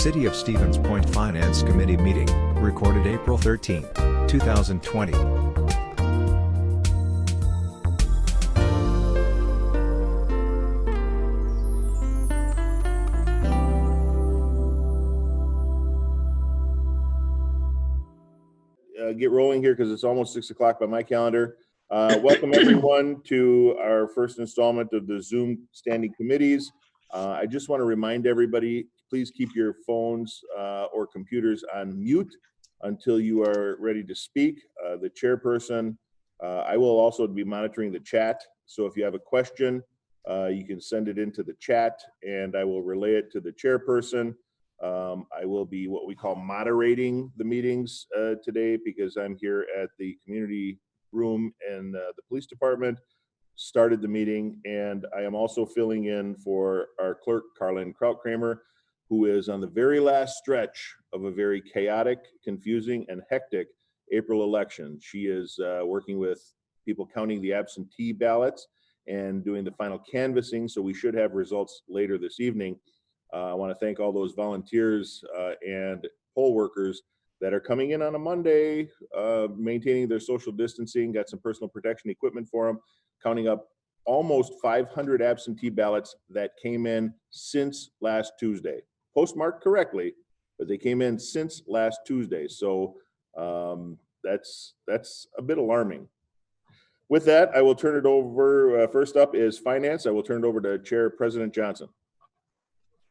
City of Stevens Point Finance Committee meeting, recorded April 13, 2020. Get rolling here because it's almost 6 o'clock by my calendar. Welcome everyone to our first installment of the Zoom standing committees. I just want to remind everybody, please keep your phones or computers on mute until you are ready to speak. The chairperson, I will also be monitoring the chat. So if you have a question, you can send it into the chat and I will relay it to the chairperson. I will be what we call moderating the meetings today because I'm here at the community room and the police department started the meeting, and I am also filling in for our clerk, Carlin Krautkramer, who is on the very last stretch of a very chaotic, confusing, and hectic April election. She is working with people counting the absentee ballots and doing the final canvassing, so we should have results later this evening. I want to thank all those volunteers and poll workers that are coming in on a Monday, maintaining their social distancing, got some personal protection equipment for them, counting up almost 500 absentee ballots that came in since last Tuesday. Postmarked correctly, but they came in since last Tuesday. So that's a bit alarming. With that, I will turn it over. First up is finance. I will turn it over to Chair President Johnson.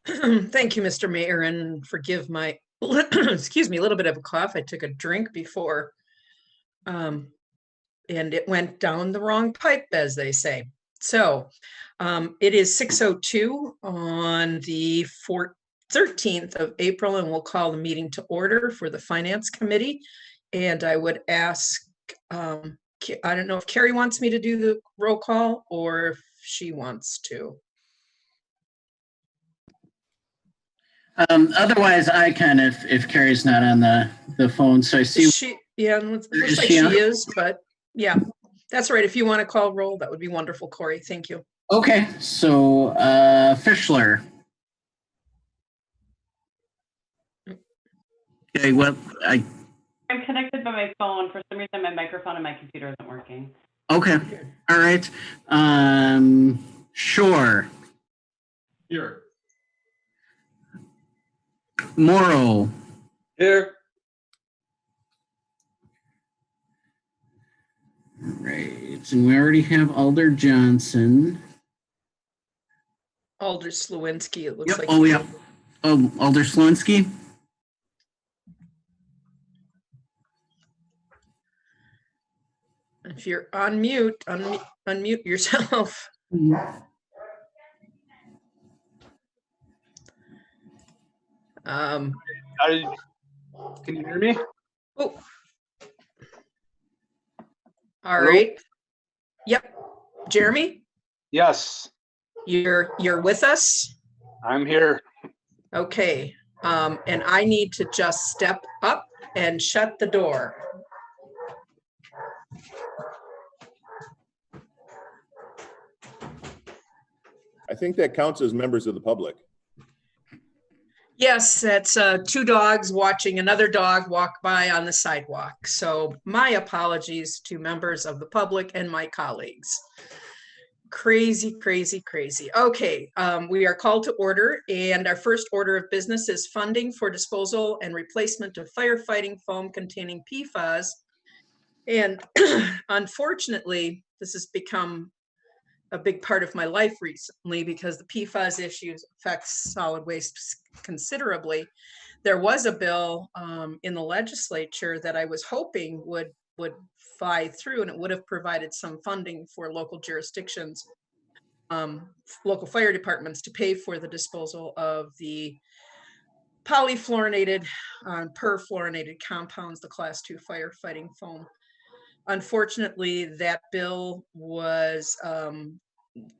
Thank you, Mr. Mayor, and forgive my, excuse me, a little bit of a cough. I took a drink before, and it went down the wrong pipe, as they say. So it is 6:02 on the 13th of April, and we'll call the meeting to order for the Finance Committee. And I would ask, I don't know if Carrie wants me to do the roll call or if she wants to. Otherwise, I can if Carrie's not on the phone. So I see she, yeah, it looks like she is, but yeah, that's right. If you want to call roll, that would be wonderful, Corey. Thank you. Okay, so Fischler. Okay, well, I'm connected by my phone. For some reason, my microphone on my computer isn't working. Okay, all right. Sure. Here. Morrow. Here. All right, and we already have Alder Johnson. Alder Slawinski, it looks like. Oh, yeah. Oh, Alder Slawinski. If you're on mute, unmute yourself. Mm-hmm. Can you hear me? Oh. All right. Yep. Jeremy? Yes. You're with us? I'm here. Okay. And I need to just step up and shut the door. I think that counts as members of the public. Yes, that's two dogs watching another dog walk by on the sidewalk. So my apologies to members of the public and my colleagues. Crazy, crazy, crazy. Okay, we are called to order, and our first order of business is funding for disposal and replacement of firefighting foam containing PFAS. And unfortunately, this has become a big part of my life recently because the PFAS issues affects solid waste considerably. There was a bill in the legislature that I was hoping would fly through, and it would have provided some funding for local jurisdictions, local fire departments to pay for the disposal of the polyfluorinated, perfluorinated compounds, the class 2 firefighting foam. Unfortunately, that bill was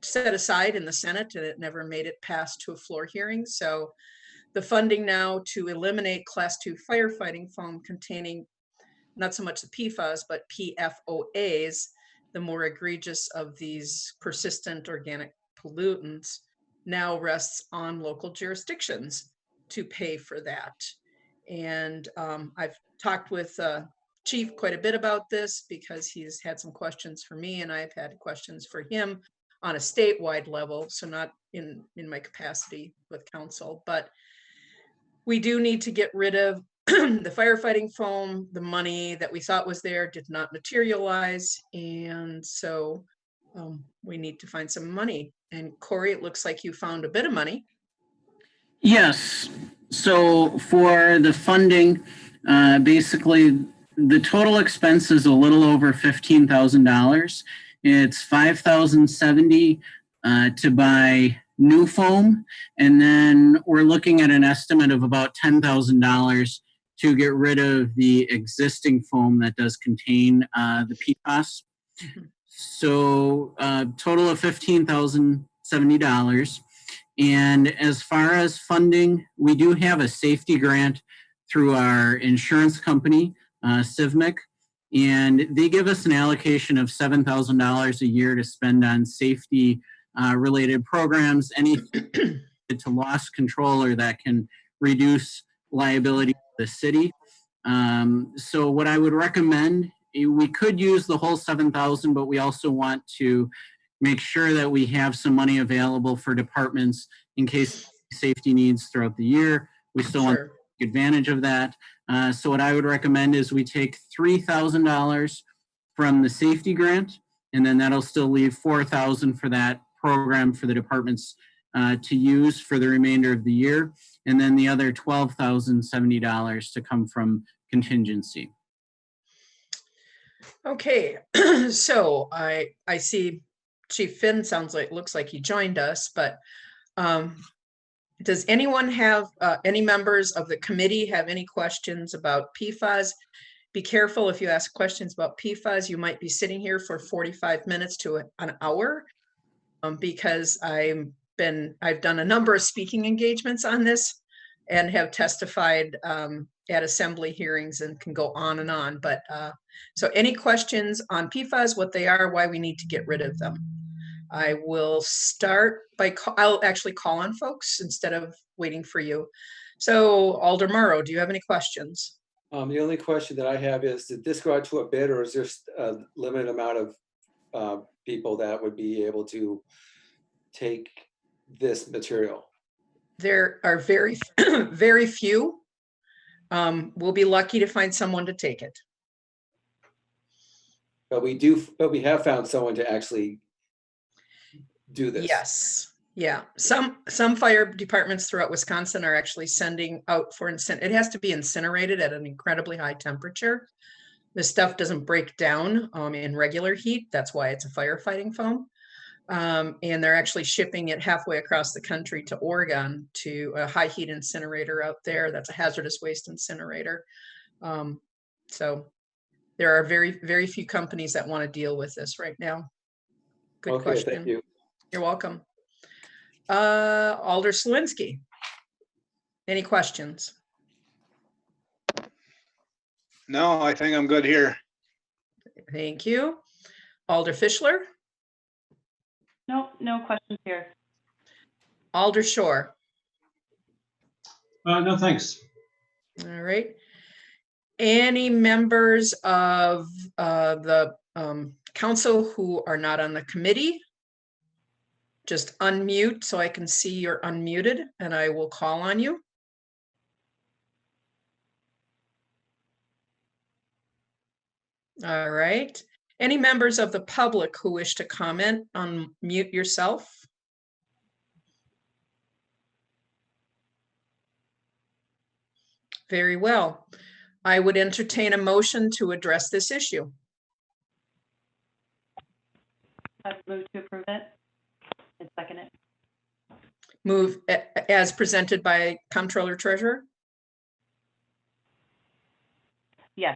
set aside in the Senate and it never made it past to a floor hearing. So the funding now to eliminate class 2 firefighting foam containing not so much the PFAS, but PFOAs, the more egregious of these persistent organic pollutants, now rests on local jurisdictions to pay for that. And I've talked with Chief quite a bit about this because he's had some questions for me and I've had questions for him on a statewide level, so not in my capacity with council, but we do need to get rid of the firefighting foam. The money that we thought was there did not materialize, and so we need to find some money. And Corey, it looks like you found a bit of money. Yes. So for the funding, basically the total expense is a little over $15,000. It's $5,070 to buy new foam, and then we're looking at an estimate of about $10,000 to get rid of the existing foam that does contain the PFAS. So total of $15,070. And as far as funding, we do have a safety grant through our insurance company, Civmec, and they give us an allocation of $7,000 a year to spend on safety related programs, anything to loss control or that can reduce liability to the city. So what I would recommend, we could use the whole $7,000, but we also want to make sure that we have some money available for departments in case safety needs throughout the year. We still want to take advantage of that. So what I would recommend is we take $3,000 from the safety grant, and then that'll still leave $4,000 for that program for the departments to use for the remainder of the year. And then the other $12,070 to come from contingency. Okay, so I see Chief Finn looks like he joined us, but does anyone have, any members of the committee have any questions about PFAS? Be careful if you ask questions about PFAS, you might be sitting here for 45 minutes to an hour because I've done a number of speaking engagements on this and have testified at assembly hearings and can go on and on. But so any questions on PFAS, what they are, why we need to get rid of them? I will start by, I'll actually call on folks instead of waiting for you. So Alder Morrow, do you have any questions? The only question that I have is, did this go out to a bid, or is there a limited amount of people that would be able to take this material? There are very, very few. We'll be lucky to find someone to take it. But we have found someone to actually do this. Yes. Yeah. Some fire departments throughout Wisconsin are actually sending out for it has to be incinerated at an incredibly high temperature. This stuff doesn't break down in regular heat. That's why it's a firefighting foam. And they're actually shipping it halfway across the country to Oregon to a high heat incinerator out there. That's a hazardous waste incinerator. So there are very, very few companies that want to deal with this right now. Good question. Thank you. You're welcome. Alder Slawinski, any questions? No, I think I'm good here. Thank you. Alder Fischler, No, no questions here. Alder Shore. No, thanks. All right. Any members of the council who are not on the committee? Just unmute so I can see you're unmuted and I will call on you. All right. Any members of the public who wish to comment, unmute yourself. Very well. I would entertain a motion to address this issue. I've moved to approve it. And second it. Move as presented by Comptroller Treasurer. Yes.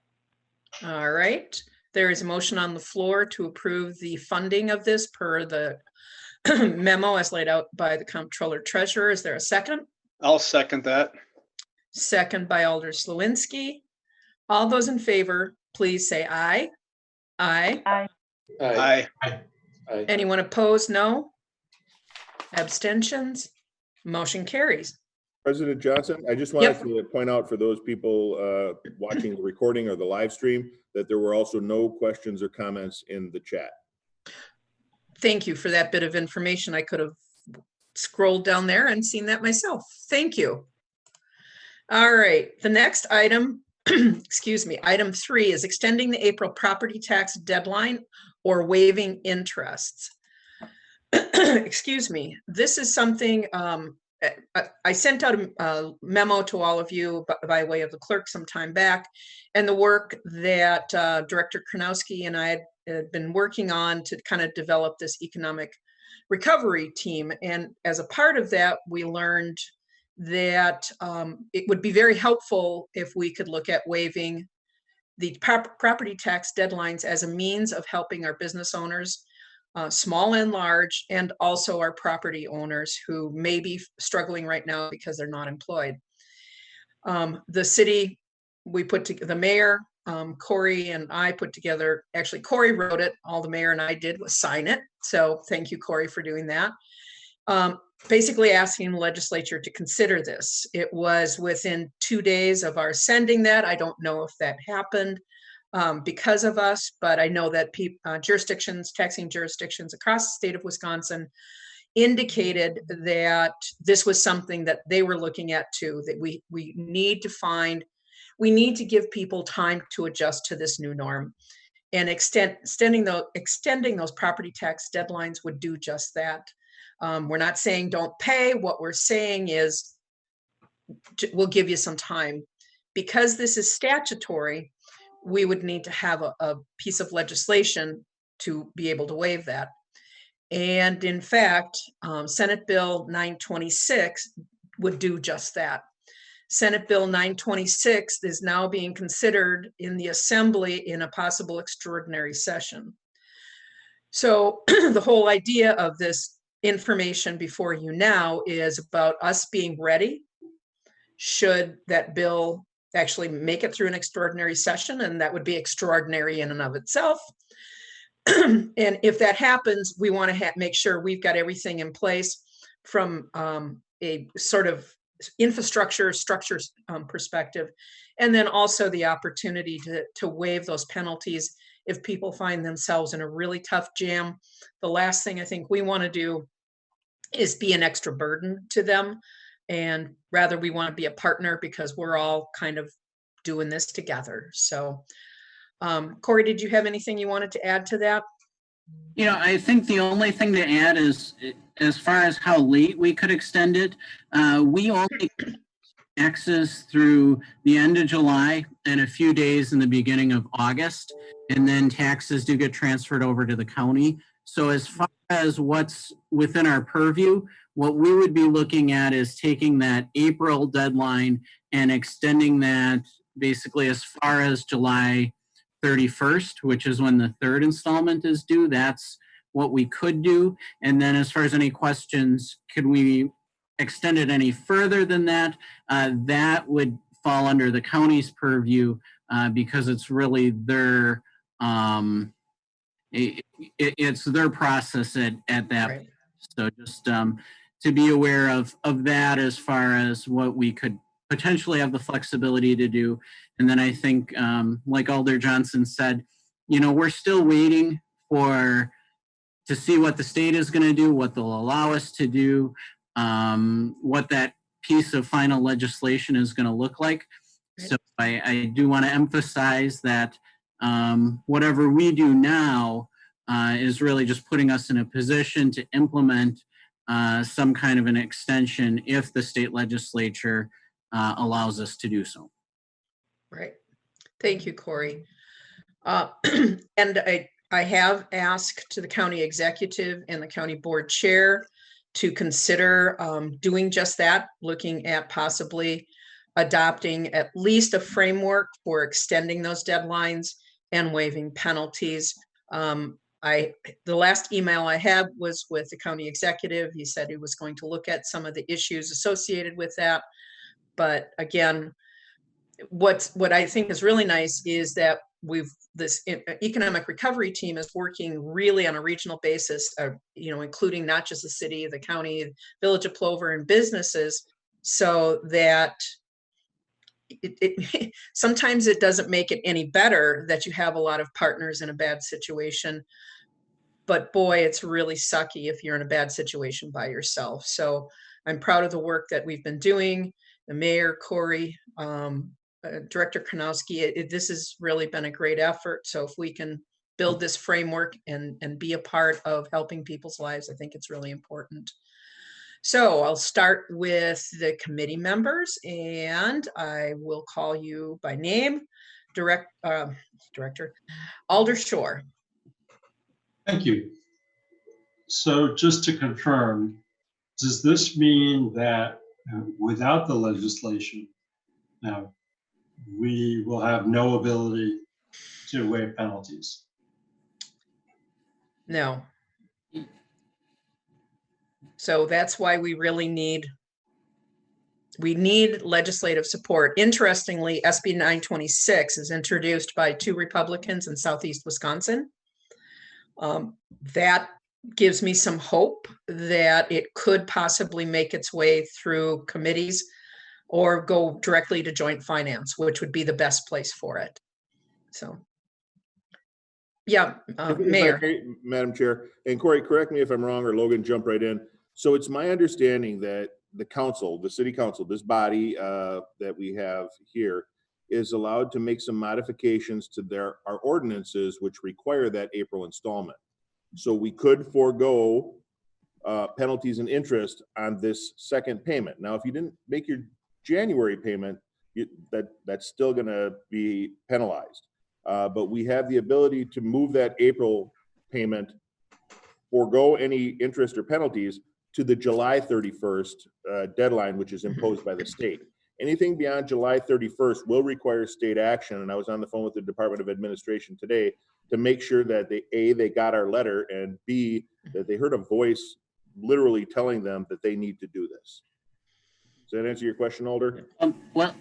All right. There is a motion on the floor to approve the funding of this per the memo as laid out by the Comptroller Treasurer. Is there a second? I'll second that. Second by Alder Slawinski. All those in favor, please say aye. Aye. Aye. Aye. Aye. Anyone opposed? No. Abstentions? Motion carries. President Johnson, I just wanted to point out for those people watching the recording or the live stream that there were also no questions or comments in the chat. Thank you for that bit of information. I could have scrolled down there and seen that myself. Thank you. All right, the next item, excuse me, item 3 is extending the April property tax deadline or waiving interests. Excuse me. This is something I sent out a memo to all of you by way of the clerk some time back, and the work that Director Kronowski and I had been working on to kind of develop this economic recovery team. And as a part of that, we learned that it would be very helpful if we could look at waiving the property tax deadlines as a means of helping our business owners, small and large, and also our property owners who may be struggling right now because they're not employed. The city, the mayor, Corey and I put together, actually Corey wrote it, all the mayor and I did was sign it. So thank you, Corey, for doing that. Basically asking the legislature to consider this. It was within 2 days of our sending that. I don't know if that happened because of us, but I know that taxing jurisdictions across the state of Wisconsin indicated that this was something that they were looking at too, that we need to give people time to adjust to this new norm, and extending those property tax deadlines would do just that. We're not saying don't pay. What we're saying is we'll give you some time. Because this is statutory, we would need to have a piece of legislation to be able to waive that. And in fact, Senate Bill 926 would do just that. Senate Bill 926 is now being considered in the Assembly in a possible extraordinary session. So the whole idea of this information before you now is about us being ready should that bill actually make it through an extraordinary session, and that would be extraordinary in and of itself. And if that happens, we want to make sure we've got everything in place from a sort of infrastructure structures perspective, and then also the opportunity to waive those penalties if people find themselves in a really tough jam. The last thing I think we want to do is be an extra burden to them, and rather we want to be a partner because we're all kind of doing this together. So Corey, did you have anything you wanted to add to that? You know, I think the only thing to add is, as far as how late we could extend it, we only taxes through the end of July and a few days in the beginning of August, and then taxes do get transferred over to the county. So as far as what's within our purview, what we would be looking at is taking that April deadline and extending that basically as far as July 31st, which is when the third installment is due. That's what we could do. And then as far as any questions, could we extend it any further than that? That would fall under the county's purview because it's really their it's their process at that Right. point. So just to be aware of that as far as what we could potentially have the flexibility to do. And then I think, like Alder Johnson said, you know, we're still waiting to see what the state is going to do, what they'll allow us to do, what that piece of final legislation is going to look like. Right. So I do want to emphasize that whatever we do now is really just putting us in a position to implement some kind of an extension if the state legislature allows us to do so. Right. Thank you, Corey. And I have asked to the county executive and the county board chair to consider doing just that, looking at possibly adopting at least a framework for extending those deadlines and waiving penalties. The last email I had was with the county executive. He said he was going to look at some of the issues associated with that. But again, what I think is really nice is that this economic recovery team is working really on a regional basis, you know, including not just the city, the county, Village of Plover, and businesses, so that sometimes it doesn't make it any better that you have a lot of partners in a bad situation. But boy, it's really sucky if you're in a bad situation by yourself. So I'm proud of the work that we've been doing. The mayor, Corey, Director Kanowski, this has really been a great effort. So if we can build this framework and be a part of helping people's lives, I think it's really important. So I'll start with the committee members, and I will call you by name. Director Alder Shore. Thank you. So just to confirm, does this mean that without the legislation, we will have no ability to waive penalties? No. So that's why we really need legislative support. Interestingly, SB 926 is introduced by 2 Republicans in Southeast Wisconsin. That gives me some hope that it could possibly make its way through committees or go directly to joint finance, which would be the best place for it. So, yeah, Mayor. Madam Chair, and Corey, correct me if I'm wrong, or Logan, jump right in. So it's my understanding that the council, the city council, this body that we have here, is allowed to make some modifications to our ordinances which require that April installment. So we could forego penalties and interest on this second payment. Now, if you didn't make your January payment, that's still going to be penalized. But we have the ability to move that April payment, forego any interest or penalties to the July 31st deadline, which is imposed by the state. Anything beyond July 31st will require state action. And I was on the phone with the Department of Administration today to make sure that they got our letter, and B, that they heard a voice literally telling them that they need to do this. Does that answer your question, Alder? Well,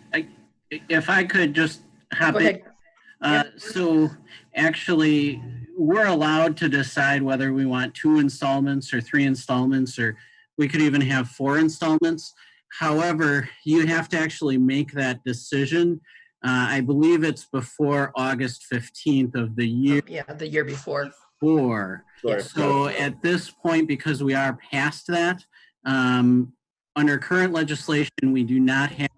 if I could just hop Go in. ahead. Yep. So actually, we're allowed to decide whether we want 2 installments or 3 installments, or we could even have 4 installments. However, you have to actually make that decision. I believe it's before August 15th of the year. Yeah, the year before. Sorry. So at this point, because we are past that, under current legislation, we do not have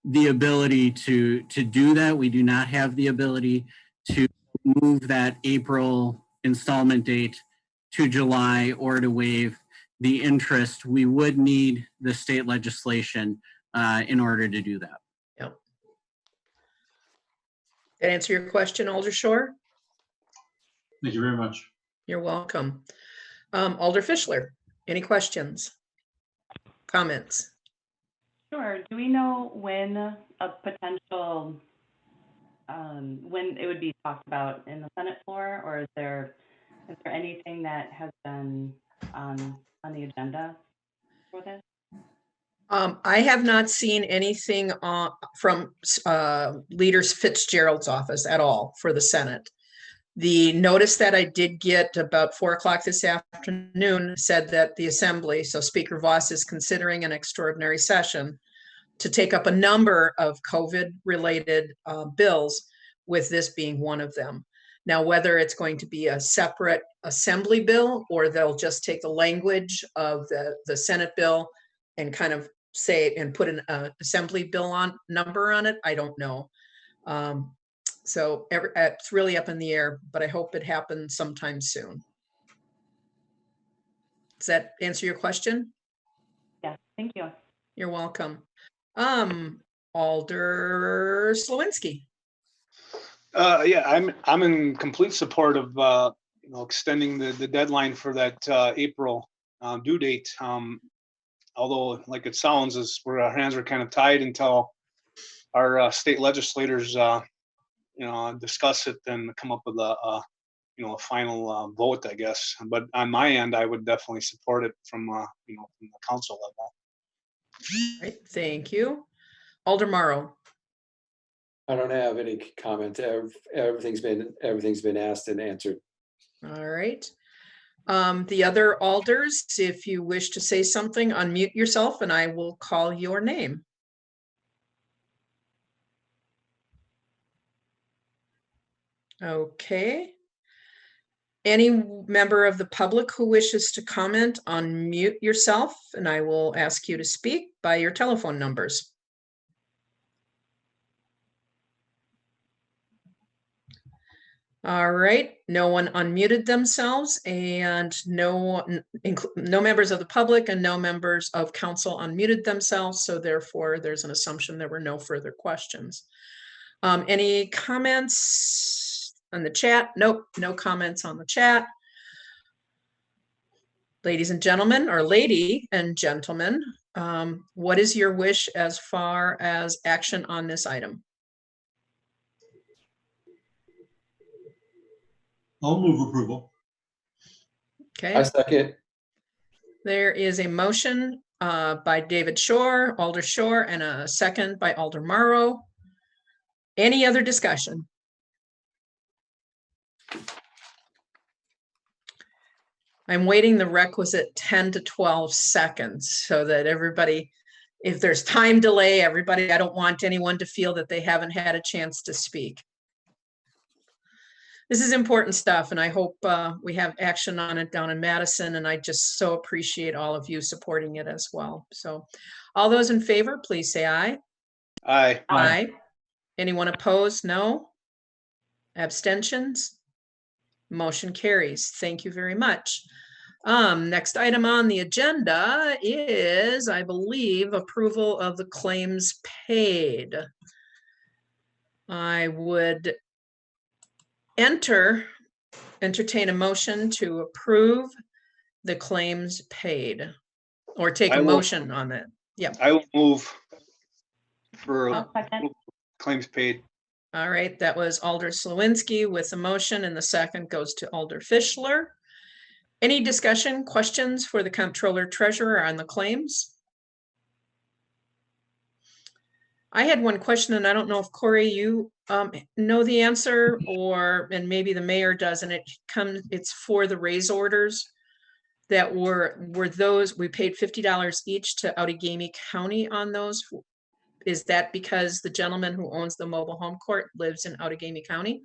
the ability to do that. We do not have the ability to move that April installment date to July or to waive the interest. We would need the state legislation in order to do that. Yep. That answer your question, Alder Shore? Thank you very much. You're welcome. Alder Fischler, any questions? Comments? Sure. Do we know when a potential, when it would be talked about in the Senate floor, or is there anything that has been on the agenda for this? I have not seen anything from Leader Fitzgerald's office at all for the Senate. The notice that I did get about 4 o'clock this afternoon said that the Assembly, so Speaker Voss, is considering an extraordinary session to take up a number of COVID-related bills, with this being one of them. Now, whether it's going to be a separate Assembly bill or they'll just take the language of the Senate bill and kind of say and put an Assembly bill number on it, I don't know. So it's really up in the air, but I hope it happens sometime soon. Does that answer your question? Yes, thank you. You're welcome. Alder Slawinski. Yeah, I'm in complete support of extending the deadline for that April due date. Although, like it sounds, as where our hands are kind of tied until our state legislators discuss it and come up with a final vote, I guess. But on my end, I would definitely support it from from the council level. Right, thank you. Alder Morrow. I don't have any comment. Everything's been asked and answered. All right. The other alders, if you wish to say something, unmute yourself and I will call your name. Okay. Any member of the public who wishes to comment, unmute yourself and I will ask you to speak by your telephone numbers. All right, no one unmuted themselves and no members of the public and no members of council unmuted themselves. So therefore there's an assumption there were no further questions. Any comments on the chat? Nope, no comments on the chat. Ladies and gentlemen, or lady and gentlemen, what is your wish as far as action on this item? I'll move approval. Okay. I second. There is a motion by David Shore, Alder Shore, and a second by Alder Morrow. Any other discussion? I'm waiting the requisite 10 to 12 seconds so that everybody, if there's time delay, everybody, I don't want anyone to feel that they haven't had a chance to speak. This is important stuff, and I hope we have action on it down in Madison, and I just so appreciate all of you supporting it as well. So all those in favor, please say aye. Aye. Aye. Anyone opposed? No. Abstentions? Motion carries. Thank you very much. Next item on the agenda is, I believe, approval of the claims paid. I would entertain a motion to approve the claims paid or take I a will- motion on it. Yeah. I will move for I'll second. claims paid. All right. That was Alder Slawinski with the motion, and the second goes to Alder Fischler. Any discussion, questions for the comptroller treasurer on the claims? I had one question, and I don't know if Corey, you know the answer, and maybe the mayor does, and it's for the raise orders that were those, we paid $50 each to Outagamie County on those. Is that because the gentleman who owns the mobile home court lives in Outagamie County?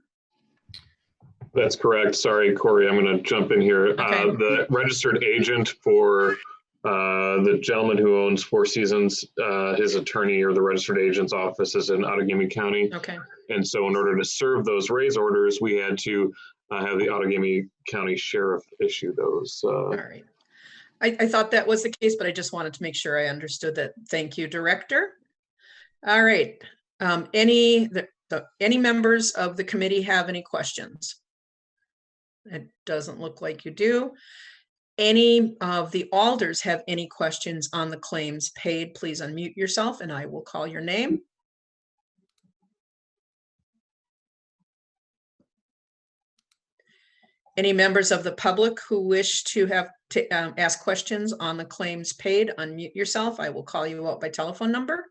That's correct. Sorry, Corey, I'm going to jump in here. Okay. The registered agent for the gentleman who owns Four Seasons, his attorney or the registered agent's office is in Outagamie County. Okay. And so in order to serve those raise orders, we had to have the Outagamie County Sheriff issue those. All right. I thought that was the case, but I just wanted to make sure I understood that. Thank you, Director. All right. Any members of the committee have any questions? It doesn't look like you do. Any of the alders have any questions on the claims paid? Please unmute yourself and I will call your name. Any members of the public who wish to ask questions on the claims paid, unmute yourself. I will call you out by telephone number.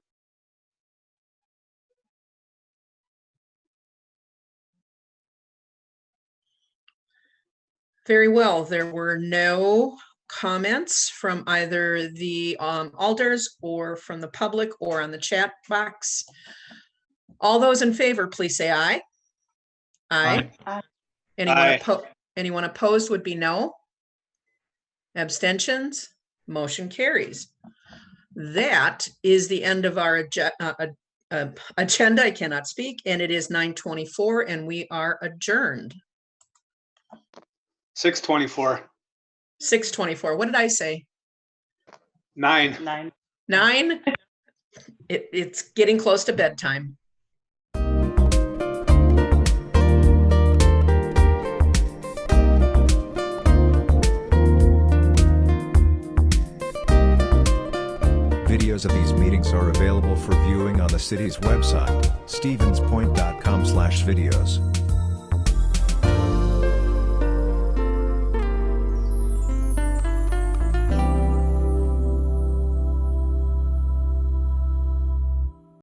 Very well. There were no comments from either the alders or from the public or on the chat box. All those in favor, please say aye. Aye. Aye. Anyone opposed would be no. Abstentions? Motion carries. That is the end of our agenda. I cannot speak, and it is 9:24 and we are adjourned. 6:24. 6:24. What did I say? 9. 9. 9? It's getting close to bedtime. Videos of these meetings are available for viewing on the city's website, stevenspoint.com/videos.